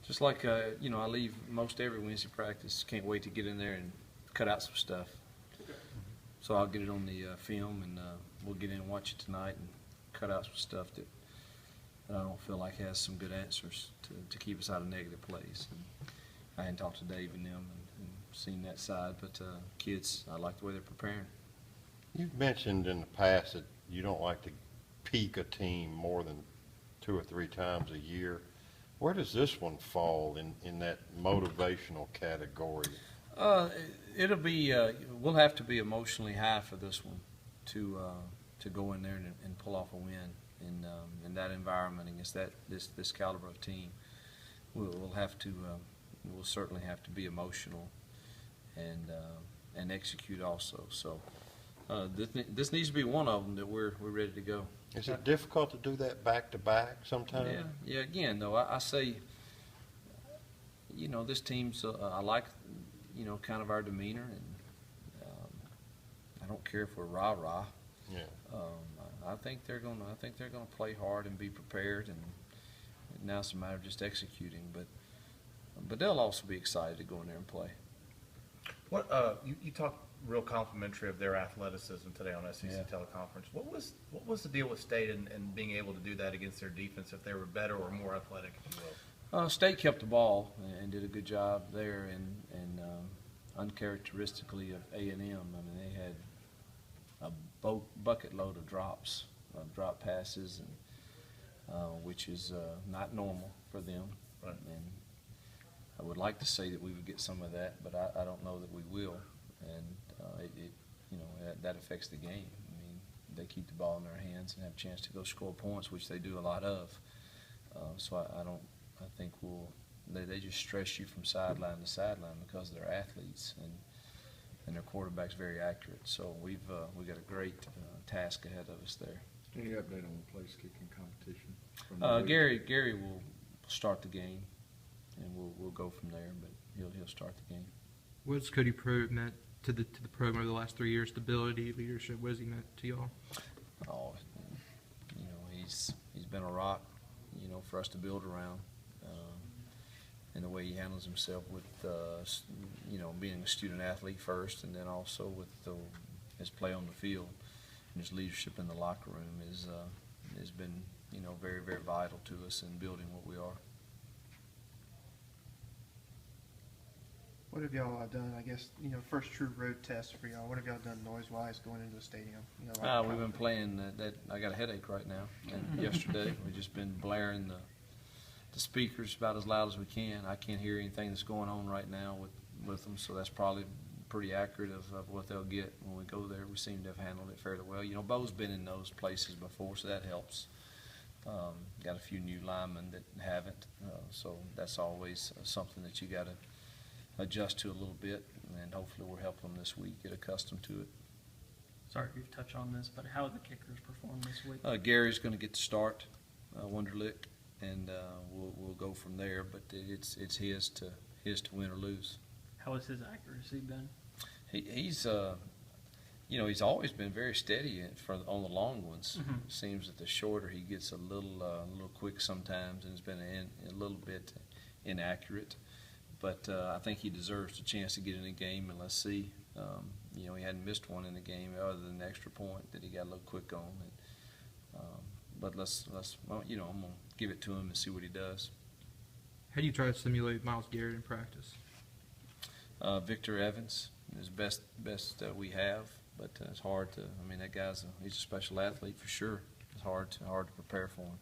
Just like you know, I leave most every Wednesday practice. Can't wait to get in there and cut out some stuff. So I'll get it on the film, and we'll get in and watch it tonight and cut out some stuff that I don't feel like has some good answers to keep us out of negative plays. And I hadn't talked to Dave and them and seen that side, but kids, I like the way they're preparing. You've mentioned in the past that you don't like to peak a team more than 2 or 3 times a year. Where does this one fall in that motivational category? It'll be we'll have to be emotionally high for this one to go in there and pull off a win in that environment against this caliber of team. We'll have to we'll certainly have to be emotional and execute also. So this needs to be one of them that we're ready to go. Is it difficult to do that back to back sometimes? Yeah. Again, though, I say, you know, this team's. I like, you know, kind of our demeanor, and I don't care if we're rah-rah. Yeah. I think they're gonna play hard and be prepared, and now it's a matter of just executing. But they'll also be excited to go in there and play. What you talked real complimentary of their athleticism today on SEC teleconference. What was the deal with State and being able to do that against their defense if they were better or more athletic, if you will? State kept the ball and did a good job there, and uncharacteristically of A&M. I mean, they had a bucket load of drop passes, and which is not normal for them. Right. And I would like to say that we would get some of that, but I don't know that we will. And you know, that affects the game. I mean, they keep the ball in their hands and have a chance to go score points, which they do a lot of. So I think they just stress you from sideline to sideline because they're athletes and their quarterback's very accurate. So we got a great task ahead of us there. Any update on the place kicking competition? From Gary will start the game, and we'll go from there. But he'll start the game. What's Cody Pruitt meant to the program over the last 3 years? Stability, leadership. What has he meant to y'all? Oh, you know, he's been a rock, you know, for us to build around, and the way he handles himself with, you know, being a student athlete first, and then also with his play on the field and his leadership in the locker room has been, you know, very, very vital to us in building what we are. What have y'all done? I guess, you know, first true road test for y'all. What have y'all done noise-wise going into the stadium? You know, We've been playing that. I got a headache right now. And yesterday we've just been blaring the speakers about as loud as we can. I can't hear anything that's going on right now with them, so that's probably pretty accurate of what they'll get when we go there. We seem to have handled it fairly well. You know, Bo's been in those places before, so that helps. Got a few new linemen that haven't, so that's always something that you got to adjust to a little bit, and hopefully we'll help them this week get accustomed to it. Sorry if you've touched on this, but how have the kickers performed this week? Gary's going to get the start, Wunderlich, and we'll go from there. But it's his to win or lose. How has his accuracy been? He's you know, he's always been very steady on the long ones. Mm-hmm. It seems that the shorter he gets a little quick sometimes, and has been a little bit inaccurate. But I think he deserves a chance to get in the game, and let's see. You know, he hadn't missed one in the game other than the extra point that he got a little quick on. And, but let's well, you know, I'm gonna give it to him and see what he does. How do you try to simulate Myles Garrett in practice? Victor Evans is best we have, but it's hard to. I mean, that he's a special athlete for sure. It's hard to prepare for him.